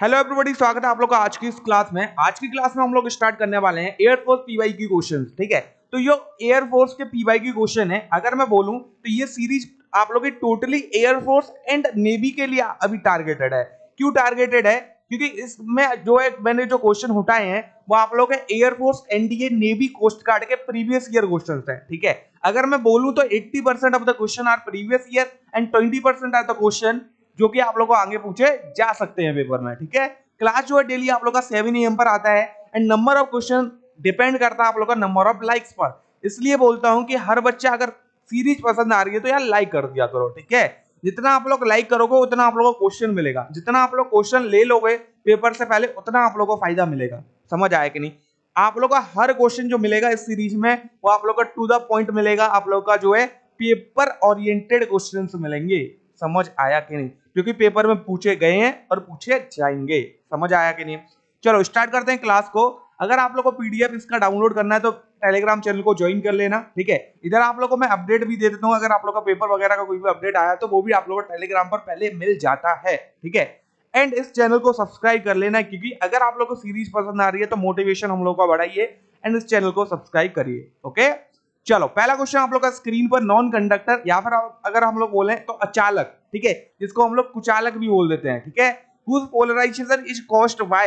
Hello everybody, स्वागत है आप लोग का आज की इस क्लास में। आज की क्लास में हम लोग स्टार्ट करने वाले हैं एयरफोर्स पीवाई की क्वेश्चन। ठीक है, तो ये एयरफोर्स के पीवाई की क्वेश्चन है। अगर मैं बोलूं तो ये सीरीज आप लोग की टोटली एयरफोर्स एंड नेवी के लिए अभी टारगेटेड है। क्यों टारगेटेड है? क्योंकि इसमें जो है मैंने जो क्वेश्चन उठाए हैं वो आप लोग के air force, NDA, navy, coast guard के प्रीवियस ईयर क्वेश्चन है। ठीक है, अगर मैं बोलूं तो 80% of the question are previous year and 20% are the question जो कि आप लोग को आगे पूछे जा सकते हैं पेपर में। ठीक है, क्लास जो है डेली आप लोग का 7 AM पर आता है and number of question depend करता है आप लोग का नंबर ऑफ लाइक्स पर। इसलिए बोलता हूं कि हर बच्चा अगर सीरीज पसंद आ रही है तो यार लाइक कर दिया करो। ठीक है, जितना आप लोग लाइक करोगे उतना आप लोगों को क्वेश्चन मिलेगा, जितना आप लोग क्वेश्चन ले लोगे पेपर से पहले उतना आप लोगों को फायदा मिलेगा। समझ आया कि नहीं? आप लोग का हर क्वेश्चन जो मिलेगा इस सीरीज में वो आप लोग का टू द पॉइंट मिलेगा। आप लोग का जो है पेपर ओरिएंटेड क्वेश्चंस मिलेंगे। समझ आया कि नहीं? क्योंकि पेपर में पूछे गए हैं और पूछे जाएंगे। समझ आया कि नहीं? चलो स्टार्ट करते हैं क्लास को। अगर आप लोग को पीडीएफ इसका डाउनलोड करना है तो टेलीग्राम चैनल को ज्वाइन कर लेना। ठीक है, इधर आप लोग को मैं अपडेट भी दे देता हूँ। अगर आप लोग का पेपर वगैरह का कोई भी अपडेट आया तो वो भी आप लोग को टेलीग्राम पर पहले मिल जाता है। ठीक है, एंड इस चैनल को सब्सक्राइब कर लेना, क्योंकि अगर आप लोग को सीरीज पसंद आ रही है तो मोटिवेशन हम लोग का बढ़ाइए एंड इस चैनल को सब्सक्राइब करिए। ओके, चलो पहला क्वेश्चन आप लोग का स्क्रीन पर नॉन कंडक्टर या फिर अगर हम लोग बोले तो अचालक, ठीक है, जिसको हम लोग कुचालक भी बोल देते हैं। ठीक है, whose polarization is caused by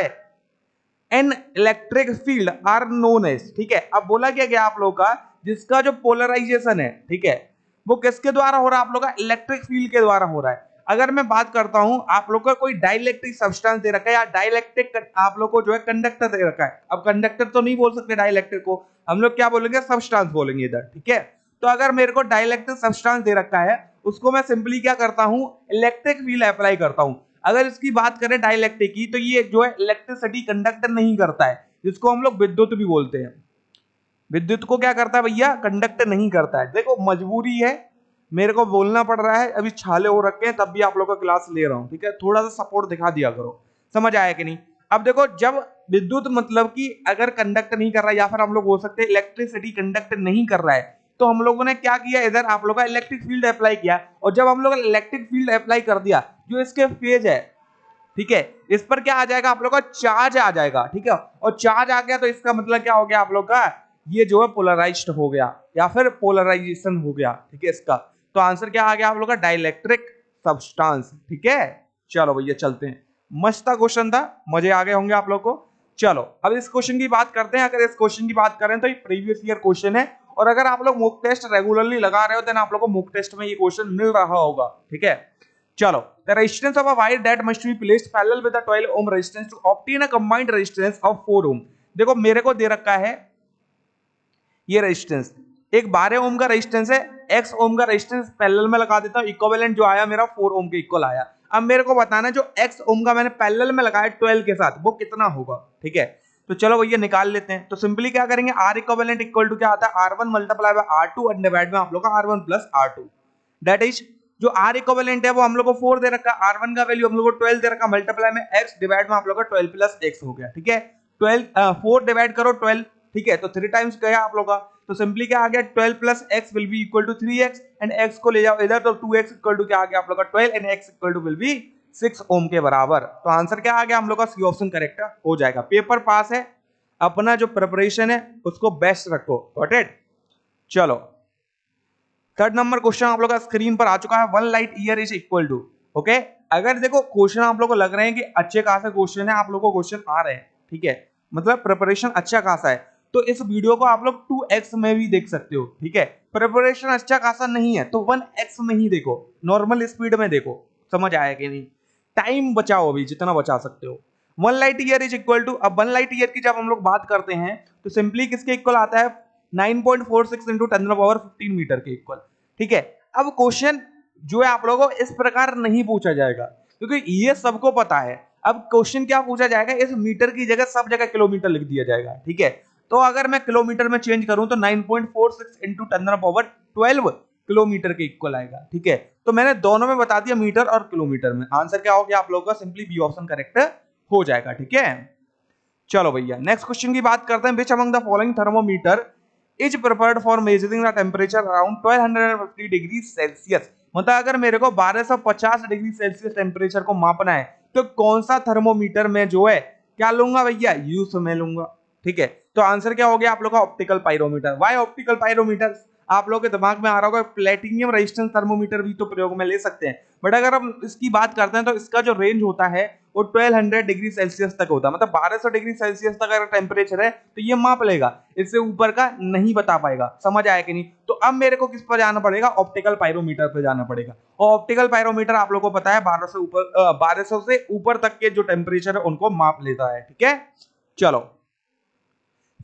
an electric field are known as। ठीक है, अब बोला क्या गया आप लोग का जिसका जो पोलराइजेशन है, ठीक है, वो किसके द्वारा हो रहा है? आप लोग का इलेक्ट्रिक फील्ड के द्वारा हो रहा है। अगर मैं बात करता हूं आप लोग का कोई डाइलेक्ट्रिक सब्सटेंस दे रखा है या डाइलेक्ट्रिक आप लोग को जो है कंडक्टर दे रखा है। अब कंडक्टर तो नहीं बोल सकते डाइलेक्ट्रिक को, हम लोग क्या बोलेंगे? सब्सटेंस बोलेंगे इधर। ठीक है, तो अगर मेरे को डाइलेक्ट्रिक सब्सटेंस दे रखा है उसको मैं सिंपली क्या करता हूं? इलेक्ट्रिक फील्ड अप्लाई करता हूं। अगर इसकी बात करें डाइलेक्ट्रिक की तो ये जो है इलेक्ट्रिसिटी कंडक्टर नहीं करता है, जिसको हम लोग विद्युत भी बोलते हैं। विद्युत को क्या करता है भैया? कंडक्टर नहीं करता है। देखो मजबूरी है, मेरे को बोलना पड़ रहा है, अभी छाले हो रखे हैं तब भी आप लोग का क्लास ले रहा हूं। ठीक है, थोड़ा सा सपोर्ट दिखा दिया करो। समझ आया कि नहीं? अब देखो, जब विद्युत मतलब कि अगर कंडक्टर नहीं कर रहा है या फिर हम लोग बोल सकते हैं इलेक्ट्रिसिटी कंडक्टर नहीं कर रहा है, तो हम लोगों ने क्या किया? इधर आप लोग का इलेक्ट्रिक फील्ड अप्लाई किया, और जब हम लोग इलेक्ट्रिक फील्ड अप्लाई कर दिया जो इसके फेज है, ठीक है, इस पर क्या आ जाएगा? आप लोग का चार्ज आ जाएगा। ठीक है, और चार्ज आ गया तो इसका मतलब क्या हो गया आप लोग का? ये जो है पोलराइज्ड हो गया या फिर पोलराइजेशन हो गया। ठीक है, इसका तो आंसर क्या आ गया आप लोग का? Dielectric substance. ठीक है, चलो भैया चलते हैं। मस्त क्वेश्चन था, मजे आ गए होंगे आप लोग को। चलो अब इस क्वेश्चन की बात करते हैं। अगर इस क्वेश्चन की बात करें तो ये प्रीवियस ईयर क्वेश्चन है, और अगर आप लोग मॉक टेस्ट रेगुलरली लगा रहे हो तो आप लोग को मॉक टेस्ट में ये क्वेश्चन मिल रहा होगा। ठीक है, चलो, the resistance of a wire that must be placed parallel with the 12 ohm resistance to obtain a combined resistance of 4 ohm। देखो मेरे को दे रखा है ये रेजिस्टेंस, एक 12 ओम का रेजिस्टेंस है, x ओम का रेजिस्टेंस पैरेलल में लगा देता हूं, इक्विवेलेंट जो आया मेरा 4 ओम के इक्वल आया। अब मेरे को बताना है जो x ओम का मैंने पैरेलल में लगाया 12 के साथ वो कितना होगा। ठीक है, तो चलो भैया निकाल लेते हैं। तो सिंपली क्या करेंगे? R इक्विवेलेंट इक्वल टू क्या आता है? R1 मल्टीप्लाई बाय R2 और डिवाइड में आप लोग का R1 plus R2। That is जो R इक्विवेलेंट है वो हम लोग को 4 दे रखा है, R1 का वैल्यू हम लोग को 12 दे रखा, मल्टीप्लाई में x डिवाइड में आप लोग का 12 प्लस x हो गया। ठीक है, 4 डिवाइड करो 12, ठीक है, तो 3 टाइम्स गया आप लोग का, तो सिंपली क्या आ गया? 12 plus x will be equal to 3x and x को ले जाओ इधर तो 2x इक्वल टू क्या आ गया आप लोग का? 12 and x equal to will be 6 ओम के बराबर। तो आंसर क्या आ गया हम लोग का? सी ऑप्शन करेक्ट हो जाएगा। पेपर पास है, अपना जो प्रिपरेशन है उसको बेस्ट रखो। Got it? चलो थर्ड नंबर क्वेश्चन आप लोग का स्क्रीन पर आ चुका है। 1 light year is equal to. Okay, अगर देखो क्वेश्चन आप लोग को लग रहे हैं कि अच्छे खासे क्वेश्चन है, आप लोग को क्वेश्चन आ रहे हैं, ठीक है, मतलब प्रिपरेशन अच्छा खासा है, तो इस वीडियो को आप लोग 2x में भी देख सकते हो। ठीक है, प्रिपरेशन अच्छा खासा नहीं है तो 1x में ही देखो, नॉर्मल स्पीड में देखो। समझ आया कि नहीं? टाइम बचाओ अभी जितना बचा सकते हो। 1 light year is equal to, अब 1 लाइट ईयर की जब हम लोग बात करते हैं तो सिंपली किसके इक्वल आता है? 9.46 इंटू 10 पावर 15 मीटर के इक्वल। ठीक है, अब क्वेश्चन जो है आप लोगों को इस प्रकार नहीं पूछा जाएगा क्योंकि ये सबको पता है। अब क्वेश्चन क्या पूछा जाएगा? इस मीटर की जगह सब जगह किलोमीटर लिख दिया जाएगा। ठीक है, तो अगर मैं किलोमीटर में चेंज करूं तो 9.46 इंटू 10 पावर 12 किलोमीटर के इक्वल आएगा। ठीक है, तो मैंने दोनों में बता दिया, मीटर और किलोमीटर में। आंसर क्या हो गया आप लोगों का? सिंपली बी ऑप्शन करेक्ट हो जाएगा। ठीक है, चलो भैया नेक्स्ट क्वेश्चन की बात करते हैं। Which among the following thermometer is preferred for measuring the temperature around 1250 degree Celsius. मतलब अगर मेरे को 1250 डिग्री सेल्सियस टेम्परेचर को मापना है तो कौन सा थर्मोमीटर में जो है क्या लूंगा भैया, यूज में लूंगा। ठीक है, तो आंसर क्या हो गया आप लोग का, optical pyrometer. Why optical pyrometer, आप लोगों के दिमाग में आ रहा होगा प्लेटिनियम रेजिस्टेंस थर्मोमीटर भी तो प्रयोग में ले सकते हैं, बट अगर हम इसकी बात करते हैं तो इसका जो रेंज होता है वो 1200 डिग्री सेल्सियस तक होता है, मतलब 1200 डिग्री सेल्सियस तक अगर टेम्परेचर है तो ये माप लेगा, इससे ऊपर का नहीं बता पाएगा। समझ आया कि नहीं? तो अब मेरे को किस पर जाना पड़ेगा, ऑप्टिकल पायरोमीटर पर जाना पड़ेगा। और ऑप्टिकल पायरोमीटर आप लोगों को पता है 1200 से ऊपर तक के जो टेम्परेचर है उनको माप लेता है। ठीक है, चलो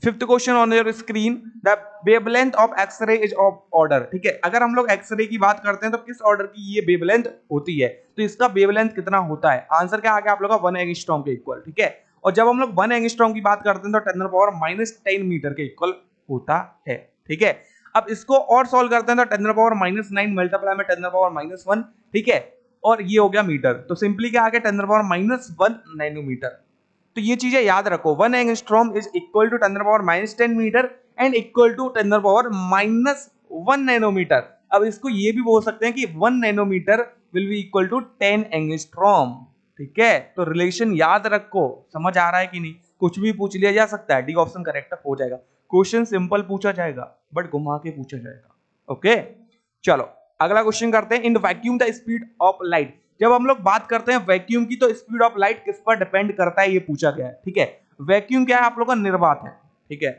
fifth question on your screen, the wavelength of X-ray is of order. ठीक है, अगर हम लोग एक्सरे की बात करते हैं तो किस ऑर्डर की ये वेवलेंथ होती है, तो इसका वेवलेंथ कितना होता है, आंसर क्या आ गया आप लोग का 1 एंगस्ट्रॉम के इक्वल। ठीक है, और जब हम लोग 1 एंगस्ट्रॉम की बात करते हैं तो 10⁻⁻10 मीटर के इक्वल होता है। ठीक है, अब इसको और सॉल्व करते हैं तो 10⁻⁻9 मल्टीप्लाई में 10⁻⁻1। ठीक है, और ये हो गया मीटर, तो सिंपली क्या आ गया 10⁻⁻1 नैनोमीटर। तो ये चीजें याद रखो, 1 angstrom is equal to 10⁻⁻10 metre and equal to 10⁻⁻1 nanometre. अब इसको ये भी बोल सकते हैं कि 1 nanometre will be equal to 10 angstrom. ठीक है, तो रिलेशन याद रखो। समझ आ रहा है कि नहीं? कुछ भी पूछ लिया जा सकता है, डी ऑप्शन करेक्ट हो जाएगा। क्वेश्चन सिंपल पूछा जाएगा बट घुमा के पूछा जाएगा। ओके, चलो अगला क्वेश्चन करते हैं। In vacuum the speed of light, जब हम लोग बात करते हैं वैक्यूम की तो स्पीड ऑफ लाइट किस पर डिपेंड करता है, ये पूछा गया है। ठीक है, वैक्यूम क्या है आप लोग का, निर्वात है। ठीक है,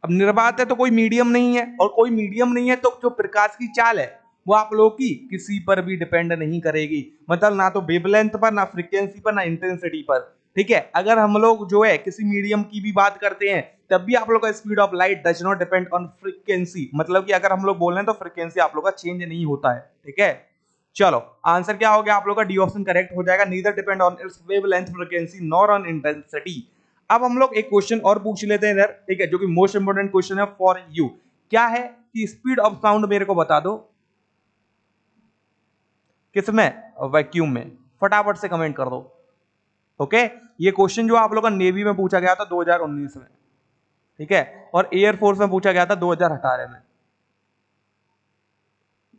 अब निर्वात है तो कोई मीडियम नहीं है, और कोई मीडियम नहीं है तो जो प्रकाश की चाल है वो आप लोगों की किसी पर भी डिपेंड नहीं करेगी, मतलब ना तो वेवलेंथ पर, ना फ्रीक्वेंसी पर, ना इंटेंसिटी पर। ठीक है, अगर हम लोग जो है किसी मीडियम की भी बात करते हैं तब भी आप लोग का speed of light does not depend on frequency, मतलब कि अगर हम लोग बोल रहे हैं तो फ्रीक्वेंसी आप लोग का चेंज नहीं होता है। ठीक है, चलो आंसर क्या हो गया आप लोग का, डी ऑप्शन करेक्ट हो जाएगा। Neither depend on it's wavelength frequency nor on intensity. अब हम लोग एक क्वेश्चन और पूछ लेते हैं इधर, ठीक है, जो कि मोस्ट इंपोर्टेंट क्वेश्चन है फॉर यू। क्या है कि स्पीड ऑफ साउंड मेरे को बता दो, किसमें, वैक्यूम में, फटाफट से कमेंट कर दो। ओके, ये क्वेश्चन जो आप लोग का नेवी में पूछा गया था 2019 में। ठीक है, और एयरफोर्स में पूछा गया था 2018 में।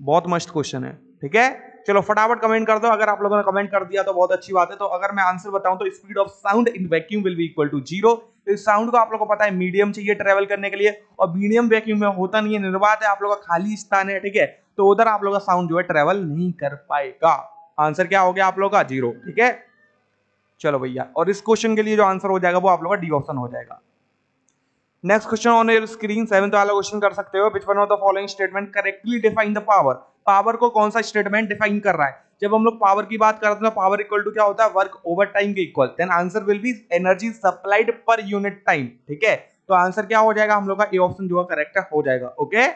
बहुत मस्त क्वेश्चन है। ठीक है, चलो फटाफट कमेंट कर दो। अगर आप लोगों ने कमेंट कर दिया तो बहुत अच्छी बात है। तो अगर मैं आंसर बताऊं तो speed of sound in vacuum will be equal to 0। इस साउंड को आप लोगों को पता है मीडियम चाहिए ट्रेवल करने के लिए, और मीडियम वैक्यूम में होता नहीं है, निर्वात है, आप लोगों का खाली स्थान है। ठीक है, तो उधर आप लोगों का साउंड जो है ट्रेवल नहीं कर पाएगा। आंसर क्या हो गया आप लोगों का, 0। ठीक है, चलो भैया, और इस क्वेश्चन के लिए जो आंसर हो जाएगा वो आप लोगों का डी ऑप्शन हो जाएगा। Next question on your screen, 7th वाला क्वेश्चन कर सकते हो। Which one of the following statement correctly define the power. Power को कौन सा स्टेटमेंट डिफाइन कर रहा है? जब हम लोग पावर की बात करते हैं, पावर इक्वल टू क्या होता है, वर्क ओवर टाइम के इक्वल। Then answer will be energy supplied per unit time. ठीक है, तो आंसर क्या हो जाएगा हम लोग का, ए ऑप्शन जो है करेक्ट हो जाएगा। ओके,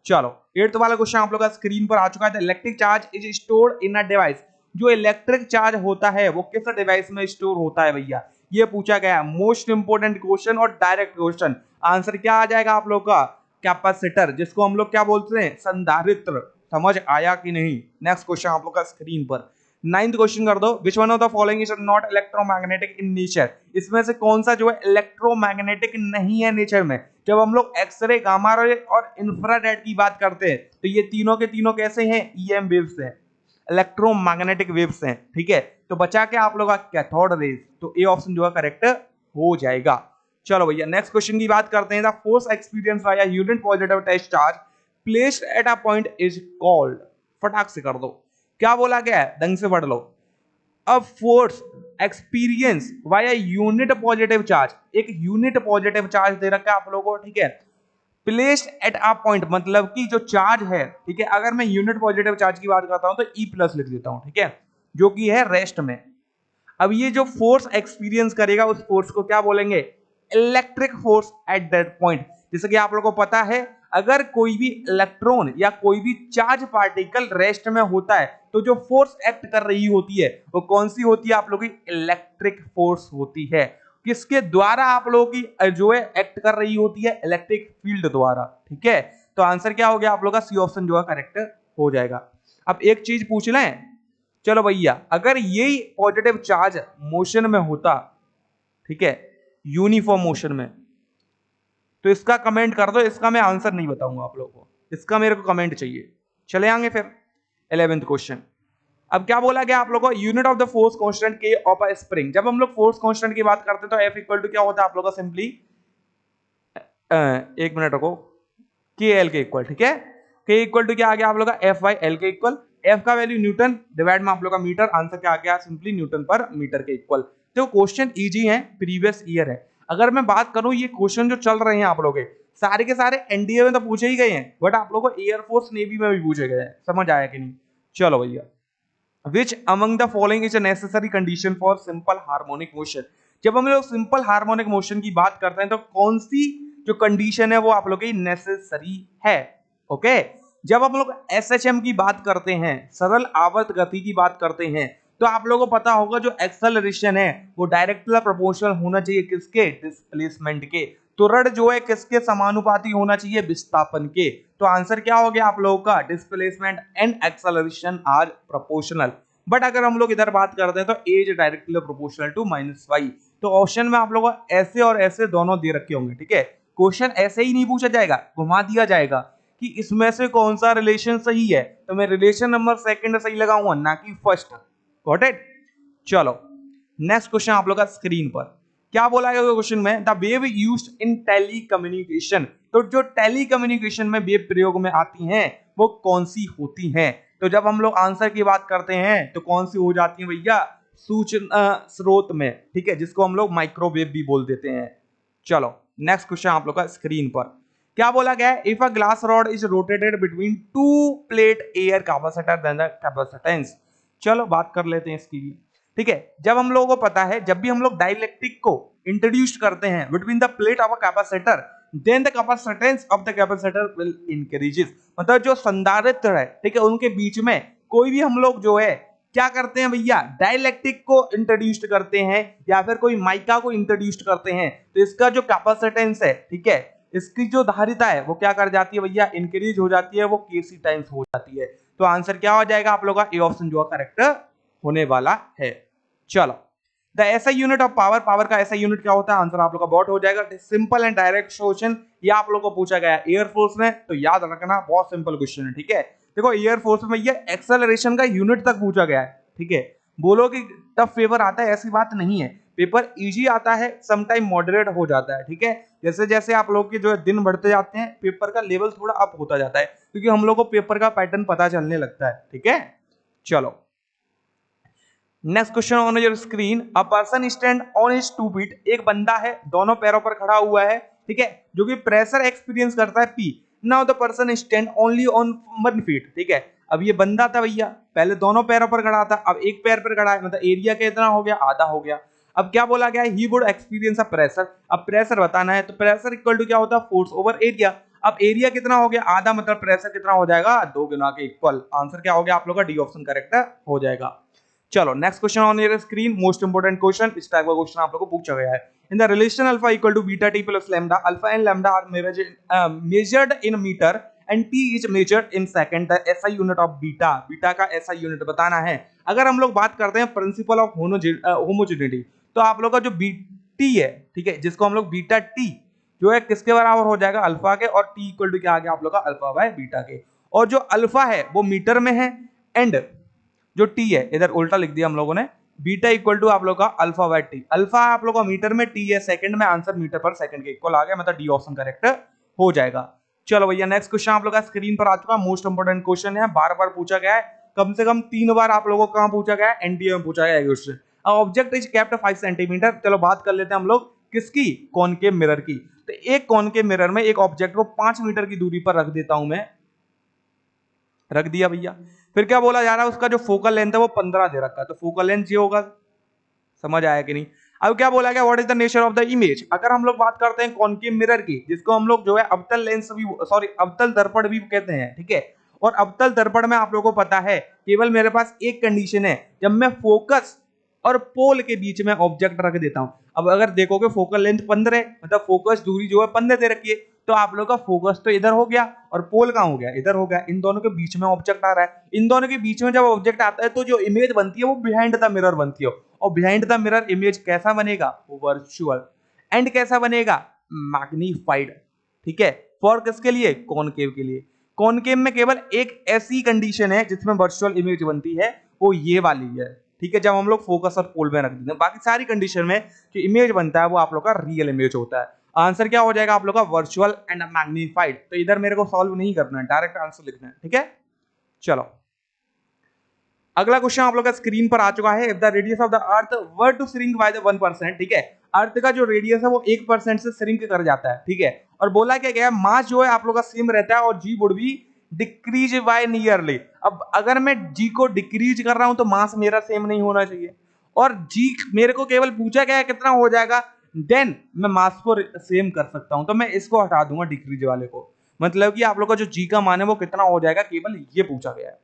चलो 8th वाला क्वेश्चन आप लोग का स्क्रीन पर आ चुका है। Electric charge is stored in a device. जो इलेक्ट्रिक चार्ज होता है वो किस डिवाइस में स्टोर होता है भैया, ये पूछा गया। मोस्ट इंपोर्टेंट क्वेश्चन और डायरेक्ट क्वेश्चन। आंसर क्या आ जाएगा आप लोग का, कैपेसिटर, जिसको हम लोग क्या बोलते हैं, संधारित्र। समझ आया कि नहीं? नेक्स्ट क्वेश्चन आप लोग का स्क्रीन पर 9th क्वेश्चन कर दो। Which one of the following is not electromagnetic in nature. इसमें से कौन सा जो है इलेक्ट्रोमैग्नेटिक नहीं है नेचर में? जब हम लोग एक्सरे, गामा रे और इंफ्रारेड की बात करते हैं तो ये तीनों के तीनों कैसे हैं, ईएम वेव्स हैं, इलेक्ट्रोमैग्नेटिक वेव्स हैं। ठीक है, तो बचा के आप लोग का कैथोड रेज, तो ए ऑप्शन जो है करेक्ट हो जाएगा। चलो भैया नेक्स्ट क्वेश्चन की बात करते हैं। The force experience by a unit positive test charge placed at a point is called. फटाक से कर दो, क्या बोला गया है, ढंग से पढ़ लो। अब force experience by a unit positive charge, एक यूनिट पॉजिटिव चार्ज दे रखा है आप लोगों को। ठीक है, प्लेस्ड एट अ पॉइंट मतलब कि जो चार्ज है, ठीक है, अगर मैं यूनिट पॉजिटिव चार्ज की बात करता हूं तो ई प्लस लिख देता हूं। ठीक है, जो कि है रेस्ट में। अब ये जो फोर्स एक्सपीरियंस करेगा उस फोर्स को क्या बोलेंगे, electric force at that point. जैसे कि आप लोगों को पता है, अगर कोई भी इलेक्ट्रॉन या कोई भी चार्ज पार्टिकल रेस्ट में होता है तो जो फोर्स एक्ट कर रही होती है वो कौन सी होती है, आप लोगों की इलेक्ट्रिक फोर्स होती है। किसके द्वारा आप लोगों की जो है एक्ट कर रही होती है, इलेक्ट्रिक फील्ड द्वारा। ठीक है, तो आंसर क्या हो गया आप लोग का, सी ऑप्शन जो है करेक्ट हो जाएगा। अब एक चीज पूछ लें, चलो भैया, अगर यही पॉजिटिव चार्ज मोशन में होता, ठीक है, यूनिफॉर्म मोशन में, तो इसका कमेंट कर दो। इसका मैं आंसर नहीं बताऊंगा आप लोगों को, इसका मेरे को कमेंट चाहिए। चले आएंगे फिर 11th क्वेश्चन। अब क्या बोला गया आप लोगों को, unit of the force constant के ऑफ अ स्प्रिंग। जब हम लोग फोर्स कांस्टेंट की बात करते हैं तो F इक्वल टू क्या होता है आप लोगों का, सिंपली एक मिनट रखो, के एल के इक्वल, ठीक है। के इक्वल टू क्या आ गया आप लोग का, एफ बाई एल के इक्वल। एफ का वैल्यू न्यूटन डिवाइड में आप लोग का मीटर, आंसर क्या आ गया, सिंपली न्यूटन पर मीटर के इक्वल। तो क्वेश्चन इजी है, प्रीवियस ईयर है। अगर मैं बात करूं ये क्वेश्चन जो चल रहे हैं आप लोग के सारे एनडीए में तो पूछे ही गए हैं, बट आप लोगों को एयरफोर्स नेवी में भी पूछे गए हैं, समझ आया कि नहीं। चलो भैया, which among the following is a necessary condition for simple harmonic motion. जब हम लोग सिंपल हार्मोनिक मोशन की बात करते हैं तो कौन सी जो कंडीशन है वो आप लोग की नेसेसरी है, ओके। जब हम लोग एसएचएम की बात करते हैं, सरल आवर्त गति की बात करते हैं, तो आप लोगों को पता होगा जो एक्सेलरेशन है वो डायरेक्टली प्रोपोर्शनल होना चाहिए किसके, डिस्प्लेसमेंट के। त्वरण जो है किसके समानुपाती होना चाहिए, विस्थापन के। तो आंसर क्या हो गया आप लोगों का, displacement and acceleration are proportional. But अगर हम लोग इधर बात करते हैं तो as directly proportional to -y। तो ऑप्शन में आप लोगों को ऐसे और ऐसे दोनों दे रखे होंगे, ठीक है। क्वेश्चन ऐसे ही नहीं पूछा जाएगा, घुमा दिया जाएगा कि इसमें से कौन सा रिलेशन सही है, तो मैं रिलेशन नंबर सेकंड सही लगाऊंगा, ना कि फर्स्ट। Got it. चलो नेक्स्ट क्वेश्चन आप लोग का स्क्रीन पर क्या बोला गया क्वेश्चन में, the wave used in telecommunication. तो जो टेलीकम्युनिकेशन में वेव प्रयोग में आती हैं वो कौन सी होती हैं। तो जब हम लोग आंसर की बात करते हैं तो कौन सी हो जाती है भैया, सूचना स्रोत में, ठीक है, जिसको हम लोग माइक्रोवेव भी बोल देते हैं। चलो नेक्स्ट क्वेश्चन आप लोग का स्क्रीन पर क्या बोला गया है, if a glass rod is rotated between two plate air capacitor then the capacitance. चलो बात कर लेते हैं इसकी, ठीक है। जब हम लोगों को पता है जब भी हम लोग डाइलेक्ट्रिक को इंट्रोड्यूस करते हैं between the plate of a capacitor, then the capacitance of the capacitor will increases. मतलब जो संधारित्र है, ठीक है, उनके बीच में कोई भी हम लोग जो है क्या करते हैं भैया, डाइलेक्ट्रिक को इंट्रोड्यूस करते हैं या फिर कोई माइका को इंट्रोड्यूस करते हैं, तो इसका जो कैपेसिटेंस है, ठीक है, इसकी जो धारिता है वो क्या कर जाती है भैया, इंक्रीज हो जाती है, वो केसी टाइम्स हो जाती है। तो आंसर क्या हो जाएगा आप लोगों का, ए ऑप्शन जो करेक्ट होने वाला है। चलो द ऐसा यूनिट ऑफ पावर, पावर का ऐसा यूनिट क्या होता है, आंसर आप लोग का वॉट हो जाएगा। सिंपल एंड डायरेक्ट क्वेश्चन ये आप लोग को पूछा गया है एयरफोर्स में, तो याद रखना बहुत सिंपल क्वेश्चन है, ठीक है। देखो एयरफोर्स में ये एक्सेलरेशन का यूनिट तक पूछा गया है, ठीक है। बोलो कि टफ पेपर आता है, ऐसी बात नहीं है, पेपर इजी आता है, समटाइम मॉडरेट हो जाता है, ठीक है। जैसे जैसे आप लोग के जो है दिन बढ़ते जाते हैं पेपर का लेवल थोड़ा अप होता जाता है, क्योंकि हम लोग को पेपर का पैटर्न पता चलने लगता है, ठीक है। चलो next question on your screen, a person stand on his 2 feet. एक बंदा है दोनों पैरों पर खड़ा हुआ है, ठीक है, जो कि प्रेशर एक्सपीरियंस करता है P। Now the person stand only on 1 feet, ठीक है। अब ये बंदा था भैया, पहले दोनों पैरों पर खड़ा था, अब एक पैर पर खड़ा है, मतलब एरिया कितना हो गया, आधा हो गया। अब क्या बोला गया है, he would experience a pressure. अब प्रेशर बताना है तो प्रेशर इक्वल टू क्या होता है, फोर्स ओवर एरिया। अब एरिया कितना हो गया, आधा, मतलब प्रेशर कितना हो जाएगा, 2 गुना के इक्वल। आंसर क्या हो गया आप लोग का, डी ऑप्शन करेक्ट हो जाएगा। चलो next question on your screen, most important question, इस टाइप का क्वेश्चन आप लोग को पूछा गया है। In the relation alpha equal to beta T plus lambda, alpha and lambda are measured in metre and T is measured in second, the SI unit of beta. Beta का SI unit बताना है। अगर हम लोग बात करते हैं principle of homogeneity, तो आप लोग का जो बीटी है, ठीक है, जिसको हम लोग बीटा टी जो है किसके बराबर हो जाएगा, अल्फा के, और टी इक्वल टू क्या आ गया आप लोग का, अल्फा बाय बीटा के। और जो अल्फा है वो मीटर में है, एंड जो टी है इधर उल्टा लिख दिया हम लोगों ने, बीटा इक्वल टू आप लोग का अल्फा बाय टी। अल्फा आप लोग का मीटर में, टी है सेकंड में, आंसर मीटर पर सेकंड के इक्वल आ गया, मतलब डी ऑप्शन करेक्ट हो जाएगा। चलो भैया नेक्स्ट क्वेश्चन आप लोग का स्क्रीन पर आ चुका, मोस्ट इंपोर्टेंट क्वेश्चन है, बार बार पूछा गया है, कम से कम 3 बार आप लोगों को कहां पूछा गया है, एनडीए में पूछा गया है question. Object is kept 5 centimetre. चलो बात कर लेते हैं हम लोग किसकी, कॉनकेव मिरर की। तो एक कॉनकेव मिरर में एक ऑब्जेक्ट को 5 मीटर की दूरी पर रख देता हूं मैं, रख दिया भैया। फिर क्या बोला जा रहा है, उसका जो फोकल लेंथ है वो 15 दे रखा है, तो फोकल लेंथ ये होगा, समझ आया कि नहीं। अब क्या बोला गया, what is the nature of the image. अगर हम लोग बात करते हैं कॉनकेव मिरर की, जिसको हम लोग जो है अवतल लेंस भी, सॉरी अवतल दर्पण भी कहते हैं, ठीक है। और अवतल दर्पण में आप लोगों को पता है केवल मेरे पास एक कंडीशन है, जब मैं फोकस और पोल के बीच में ऑब्जेक्ट रख देता हूं। अब अगर देखोगे फोकल लेंथ 15 है, मतलब फोकस दूरी जो है 15 दे रखी है, तो आप लोग का फोकस तो इधर हो गया और पोल कहां हो गया, इधर हो गया। इन दोनों के बीच में ऑब्जेक्ट आ रहा है, इन दोनों के बीच में जब ऑब्जेक्ट आता है तो जो इमेज बनती है वो बिहाइंड द मिरर बनती है। और बिहाइंड द मिरर इमेज कैसा बनेगा, वर्चुअल। एंड कैसा बनेगा, मैग्नीफाइड, ठीक है। फॉर किसके लिए, कॉनकेव के लिए। कॉनकेव में केवल एक ऐसी कंडीशन है जिसमें वर्चुअल इमेज बनती है, वो ये वाली है, ठीक है, जब हम लोग फोकस और पोल में रख देते हैं। बाकी सारी कंडीशन में जो इमेज बनता है वो आप लोग का रियल इमेज होता है। आंसर क्या हो जाएगा आप लोग का, वर्चुअल एंड मैग्नीफाइड। तो इधर मेरे को सॉल्व नहीं करना है, डायरेक्ट आंसर लिखना है, ठीक है। चलो अगला क्वेश्चन आप लोग का स्क्रीन पर आ चुका है। If the radius of the earth were to shrink by the 1%, ठीक है, अर्थ का जो रेडियस है वो 1% से श्रिंक कर जाता है, ठीक है, और बोला क्या गया, मास जो है आप लोग का सेम रहता है और G would be decrease by nearly. अब अगर मैं जी को डिक्रीज कर रहा हूं तो मास मेरा सेम नहीं होना चाहिए, और जी मेरे को केवल पूछा गया है कितना हो जाएगा, देन मैं मास को सेम कर सकता हूं। तो मैं इसको हटा दूंगा डिक्रीज वाले को, मतलब कि आप लोग का जो जी का मान है वो कितना हो जाएगा, केवल ये पूछा गया है,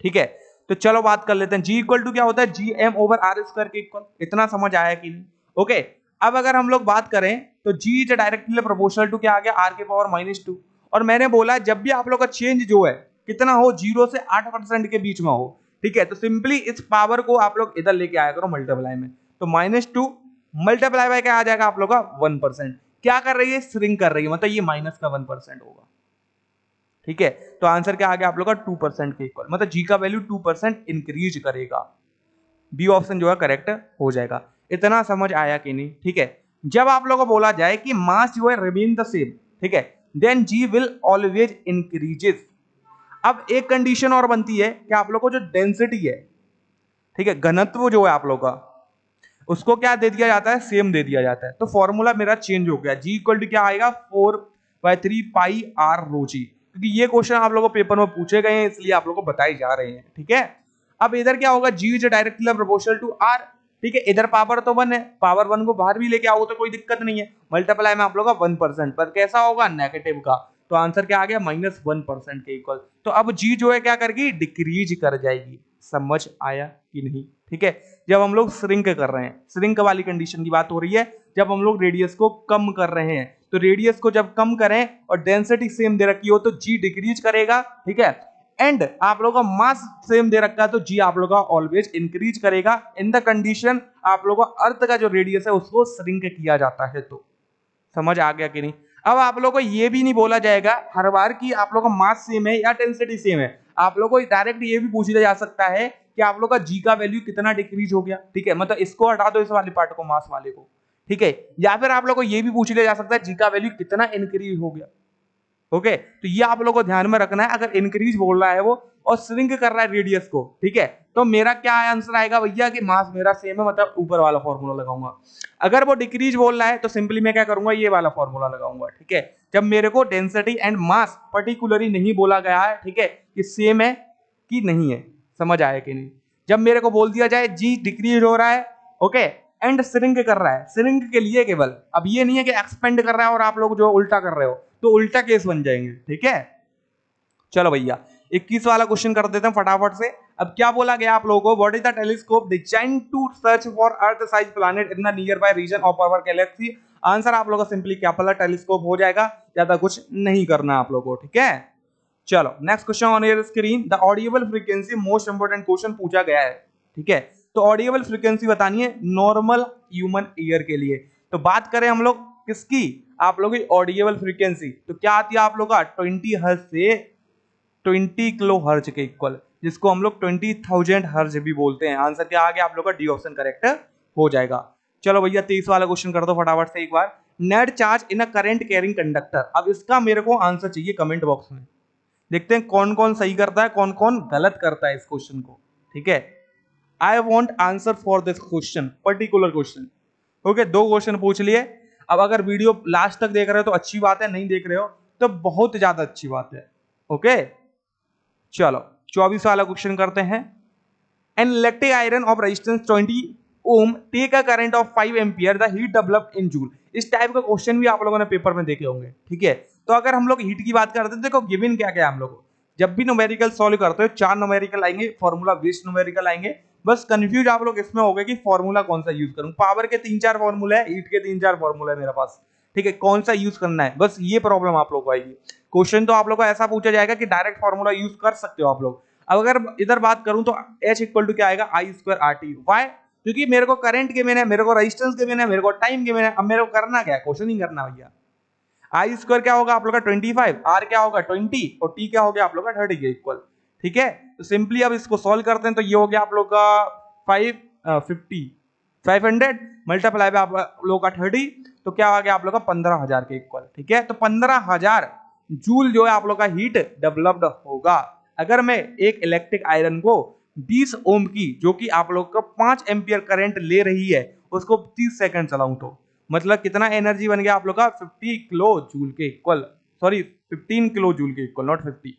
ठीक है। तो चलो बात कर लेते हैं, जी इक्वल टू क्या होता है, G M over R square के इक्वल। इतना समझ आया कि नहीं? ओके, अब अगर हम लोग बात करें तो जी इज डायरेक्टली प्रोपोर्शनल टू क्या आ गया, आर के पावर -2। और मैंने बोला जब भी आप लोग का चेंज जो है कितना हो, 0 से 8% के बीच में हो, ठीक है, तो सिंपली इस पावर को आप लोग इधर लेके आया करो मल्टीप्लाई में। तो -2 मल्टीप्लाई बाय क्या आ जाएगा आप लोग का 1%। क्या कर रही है, श्रिंक कर रही है, मतलब ये माइनस का 1% होगा, ठीक है। तो आंसर क्या आ गया आप लोग का 2% के इक्वल, मतलब जी का वैल्यू 2% इंक्रीज करेगा। बी ऑप्शन जो है करेक्ट हो जाएगा। इतना समझ आया कि नहीं, ठीक है। जब आप लोगों को बोला जाए कि मास जो है रिमेन द सेम, ठीक है, then G will always increases. अब एक कंडीशन और बनती है कि आप लोग को जो डेंसिटी है, ठीक है, घनत्व जो है आप लोग का, उसको क्या दे दिया जाता है, सेम दे दिया जाता है। तो फॉर्मूला मेरा चेंज हो गया, जी इक्वल टू क्या आएगा, 4/3 पाई आर रो जी, क्योंकि ये क्वेश्चन आप लोगों को पेपर में पूछे गए हैं इसलिए आप लोगों को बताए जा रहे हैं, ठीक है। अब इधर क्या होगा, G is directly proportional to R, ठीक है, इधर पावर तो 1 है, पावर 1 को बाहर भी लेके आओ तो कोई दिक्कत नहीं है, मल्टीप्लाई में आप लोग का 1%, पर कैसा होगा, नेगेटिव का। तो आंसर क्या आ गया, -1% के इक्वल। तो अब जी जो है क्या करेगी, डिक्रीज कर जाएगी। समझ आया कि नहीं, ठीक है। जब हम लोग श्रिंक कर रहे हैं, श्रिंक वाली कंडीशन की बात हो रही है, जब हम लोग रेडियस को कम कर रहे हैं, तो रेडियस को जब कम करें और डेंसिटी सेम दे रखी हो तो जी डिक्रीज करेगा, ठीक है। एंड आप लोगों का मास सेम दे रखा है तो जी आप लोगों का ऑलवेज इंक्रीज करेगा इन द कंडीशन आप लोगों का अर्थ का जो रेडियस है उसको श्रिंक किया जाता है। तो समझ आ गया कि नहीं। अब आप लोगों को ये भी नहीं बोला जाएगा हर बार कि आप लोगों का मास सेम है या डेंसिटी सेम है, आप लोगों को डायरेक्ट ये भी पूछ लिया जा सकता है कि आप लोग का जी का वैल्यू कितना डिक्रीज हो गया, ठीक है, मतलब इसको हटा दो, इस वाले पार्ट को, मास वाले को, ठीक है, या फिर आप लोग को ये भी पूछ लिया जा सकता है जी का वैल्यू कितना इंक्रीज हो गया। ओके, तो ये आप लोगों को ध्यान में रखना है, अगर इंक्रीज बोल रहा है वो और श्रिंक कर रहा है रेडियस को, ठीक है, तो मेरा क्या आंसर आएगा भैया कि मास मेरा सेम है, मतलब ऊपर वाला फॉर्मूला लगाऊंगा। अगर वो डिक्रीज बोल रहा है तो सिंपली मैं क्या करूंगा, ये वाला फॉर्मूला लगाऊंगा, ठीक है। जब मेरे को डेंसिटी एंड मास पर्टिकुलरली नहीं बोला गया है, ठीक है, कि सेम है कि नहीं है, समझ आया कि नहीं। जब मेरे को बोल दिया जाए जी डिक्रीज हो रहा है, ओके, एंड श्रिंक कर रहा है, श्रिंक के लिए केवल, अब ये नहीं है कि एक्सपेंड कर रहा है और आप लोग जो उल्टा कर रहे हो, तो उल्टा केस बन जाएंगे, ठीक है। चलो भैया 21 वाला क्वेश्चन कर देते हैं फटाफट से। अब क्या बोला गया आप लोगों को, what is the telescope design to search for earth size planet in the nearby region of our galaxy. Answer आप लोगों का सिंपली कैपलर टेलीस्कोप हो जाएगा, ज्यादा कुछ नहीं करना आप लोगों को, ठीक है। चलो next question on your screen, the audible frequency, most important question पूछा गया है, ठीक है। तो ऑडिएबल फ्रीक्वेंसी बतानी है नॉर्मल ह्यूमन ईयर के लिए। तो बात करें हम लोग किसकी, आप लोगों की ऑडिएबल फ्रीक्वेंसी, तो क्या आती है आप लोग का 20 हर्ट्ज से 20 किलो हर्ट्ज के इक्वल, जिसको हम लोग 20,000 हर्ट्ज भी बोलते हैं। आंसर क्या आ गया आप लोग का, डी ऑप्शन करेक्ट हो जाएगा। चलो भैया 23 वाला क्वेश्चन कर दो फटाफट से एक बार, net charge in a current carrying conductor. अब इसका मेरे को आंसर चाहिए कमेंट बॉक्स में, देखते हैं कौन कौन सही करता है कौन कौन गलत करता है इस क्वेश्चन को, ठीक है। I want answer for this question, particular question. Okay, 2 question पूछ लिए। अब अगर वीडियो लास्ट तक देख रहे हो तो अच्छी बात है, नहीं देख रहे हो तो बहुत ज्यादा अच्छी बात है। ओके, चलो 24 वाला क्वेश्चन करते हैं। An electric iron of resistance 20 ohm take a current of 5 ampere, the heat developed in joule. इस टाइप का क्वेश्चन भी आप लोगों ने पेपर में देखे होंगे, ठीक है। तो अगर हम लोग हीट की बात करते हैं, देखो गिवन क्या क्या है हम लोग को, जब भी न्यूमेरिकल सॉल्व करते हो 4 न्यूमेरिकल आएंगे, फॉर्मूला बेस्ड न्यूमेरिकल आएंगे। बस कंफ्यूज आप लोग इसमें हो गए कि फॉर्मूला कौन सा यूज करूं, पावर के 3-4 फॉर्मूला है, हीट के 3-4 फॉर्मूला है मेरे पास, ठीक है, कौन सा यूज करना है, बस ये प्रॉब्लम आप लोग को आएगी। क्वेश्चन तो आप लोग को ऐसा पूछा जाएगा कि डायरेक्ट फॉर्मूला यूज कर सकते हो आप लोग। अब अगर इधर बात करूं तो H इक्वल टू क्या आएगा, I² RT। वाई, क्योंकि मेरे को करंट गिवन है, मेरे को रेजिस्टेंस गिवन है, मेरे को टाइम गिवन है। अब मेरे को करना क्या है, क्वेश्चन ही करना भैया। I² क्या होगा आप लोग का 25, R क्या होगा 20 और T क्या हो गया आप लोग का 30 के इक्वल, ठीक है। तो सिंपली अब इसको सॉल्व करते हैं, तो ये हो गया आप लोग का 500 मल्टीप्लाई पे आप लोग का 30, तो क्या आ गया आप लोग का 15,000 के इक्वल। ठीक है, तो 15,000 जूल जो है आप लोग का हीट डेवलप्ड होगा अगर मैं एक इलेक्ट्रिक आयरन को 20 ओम की, जो कि आप लोग का 5 एम्पियर करंट ले रही है, उसको 30 सेकंड चलाऊं तो मतलब कितना एनर्जी बन गया आप लोग का 50 किलो जूल के इक्वल, सॉरी 15 किलो जूल के इक्वल, नॉट 50।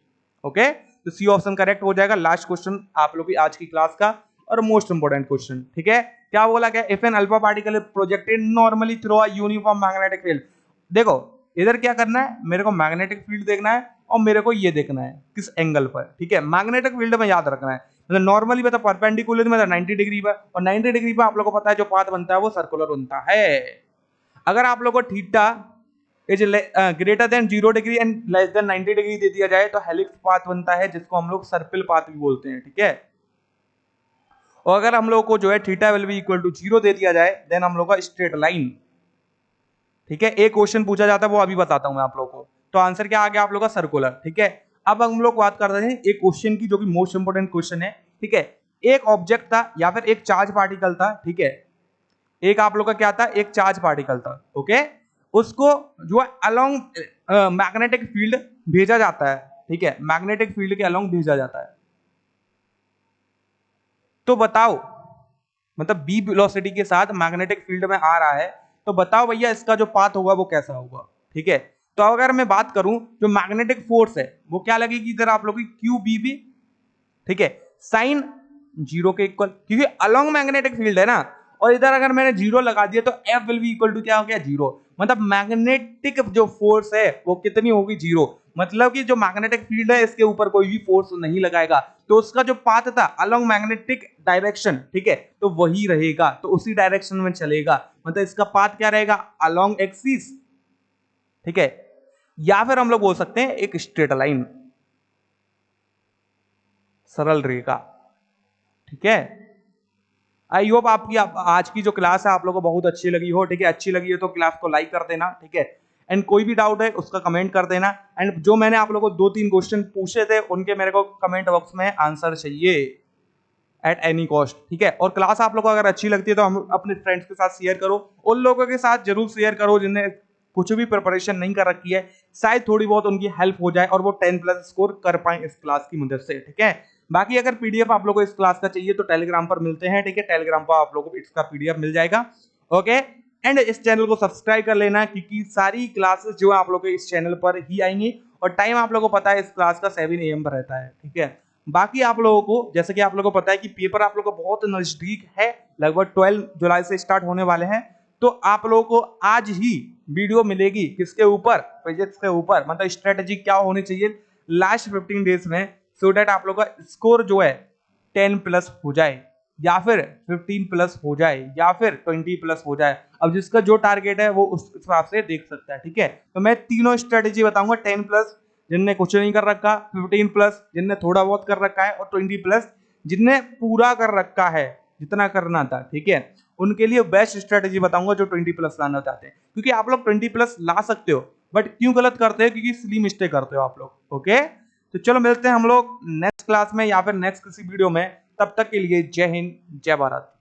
ओके, तो सी ऑप्शन करेक्ट हो जाएगा। लास्ट क्वेश्चन आप लोग की आज की क्लास का और मोस्ट इंपोर्टेंट क्वेश्चन। ठीक है, क्या बोला गया, if an alpha particle projected normally through a uniform magnetic field. देखो इधर क्या करना है, मेरे को मैग्नेटिक फील्ड देखना है और मेरे को ये देखना है किस एंगल पर। ठीक है, मैग्नेटिक फील्ड में याद रखना है, मतलब नॉर्मली मतलब परपेंडिकुलर में 90 डिग्री पर, और 90 डिग्री पर आप लोगों को पता है जो पाथ बनता है वो सर्कुलर बनता है। अगर आप लोगों को theta is greater than 0 degree and less than 90 degree दे दिया जाए तो हेलिक्स पाथ बनता है, जिसको हम लोग सर्पिल पाथ भी बोलते हैं। ठीक है, और अगर हम लोग को जो है theta will be equal to 0 दे दिया जाए देन हम लोग का स्ट्रेट लाइन। ठीक है, एक क्वेश्चन पूछा जाता है वो अभी बताता हूं मैं आप लोगों को, तो आंसर क्या आ गया आप लोग का सर्कुलर। ठीक है, अब हम लोग बात कर रहे हैं एक क्वेश्चन की जो कि मोस्ट इंपोर्टेंट क्वेश्चन है। ठीक है, एक ऑब्जेक्ट था या फिर एक चार्ज पार्टिकल था। ठीक है, एक आप लोग का क्या था, एक चार्ज पार्टिकल था। ओके, उसको जो है अलोंग मैग्नेटिक फील्ड भेजा जाता है। ठीक है, मैग्नेटिक फील्ड के अलोंग भेजा जाता है, तो बताओ मतलब बी वेलोसिटी के साथ मैग्नेटिक फील्ड में आ रहा है, तो बताओ भैया इसका जो पाथ होगा वो कैसा होगा। ठीक है, तो अगर मैं बात करूं जो मैग्नेटिक फोर्स है वो क्या लगेगी इधर आप लोग की क्यू बी बी। ठीक है, साइन 0 के इक्वल, क्योंकि अलोंग मैग्नेटिक फील्ड है ना, और इधर अगर मैंने 0 लगा दिया तो F will be equal to क्या हो गया 0, मतलब मैग्नेटिक जो फोर्स है वो कितनी होगी 0, मतलब कि जो मैग्नेटिक फील्ड है इसके ऊपर कोई भी फोर्स नहीं लगाएगा, तो उसका जो पाथ था अलोंग मैग्नेटिक डायरेक्शन, ठीक है, तो वही रहेगा, तो उसी डायरेक्शन में चलेगा, मतलब इसका पाथ क्या रहेगा अलोंग एक्सिस। ठीक है, या फिर हम लोग बोल सकते हैं एक स्ट्रेट लाइन, सरल रेखा। ठीक है, आई होप आपकी आज की जो क्लास है आप लोगों को बहुत अच्छी लगी हो। ठीक है, अच्छी लगी है तो क्लास को लाइक कर देना। ठीक है, एंड कोई भी डाउट है उसका कमेंट कर देना, एंड जो मैंने आप लोगों को 2-3 क्वेश्चन पूछे थे उनके मेरे को कमेंट बॉक्स में आंसर चाहिए एट एनी कॉस्ट। ठीक है, और क्लास आप लोगों को अगर अच्छी लगती है तो हम अपने फ्रेंड्स के साथ शेयर करो, उन लोगों के साथ जरूर शेयर करो जिन्हें कुछ भी प्रिपरेशन नहीं कर रखी है, शायद थोड़ी बहुत उनकी हेल्प हो जाए और वो 10+ स्कोर कर पाए इस क्लास की मदद से। ठीक है, बाकी अगर पीडीएफ आप लोगों को इस क्लास का चाहिए तो टेलीग्राम पर मिलते हैं। ठीक है, टेलीग्राम पर आप लोगों को इसका पीडीएफ मिल जाएगा। ओके, एंड इस चैनल को सब्सक्राइब कर लेना क्योंकि सारी क्लासेस जो है आप लोगों के इस चैनल पर ही आएंगी, और टाइम आप लोगों को पता है इस क्लास का 7 AM पर रहता है। ठीक है, बाकी आप लोगों को जैसे कि आप लोगों को पता है कि पेपर आप लोगों को बहुत नजदीक है, लगभग 12 जुलाई से स्टार्ट होने वाले हैं, तो आप लोगों को आज ही वीडियो मिलेगी किसके ऊपर, फिजिक्स के ऊपर, मतलब स्ट्रेटेजी क्या होनी चाहिए लास्ट 15 डेज में, सो दैट आप लोगों का स्कोर जो है 10+ हो जाए, या फिर 15+ हो जाए, या फिर 20+ हो जाए। अब जिसका जो टारगेट है वो उस हिसाब से देख सकता है। ठीक है, तो मैं तीनों स्ट्रेटेजी बताऊंगा, 10+ जिनने कुछ नहीं कर रखा, 15+ जिनने थोड़ा बहुत कर रखा है, और 20+ जिनने पूरा कर रखा है जितना करना था। ठीक है, उनके लिए बेस्ट स्ट्रेटेजी बताऊंगा जो 20+ लाना चाहते हैं, क्योंकि आप लोग 20+ ला सकते हो, बट क्यों गलत करते हो, क्योंकि सिली मिस्टेक करते हो आप लोग। ओके, तो चलो मिलते हैं हम लोग नेक्स्ट क्लास में या फिर नेक्स्ट किसी वीडियो में, तब तक के लिए जय हिंद जय भारत।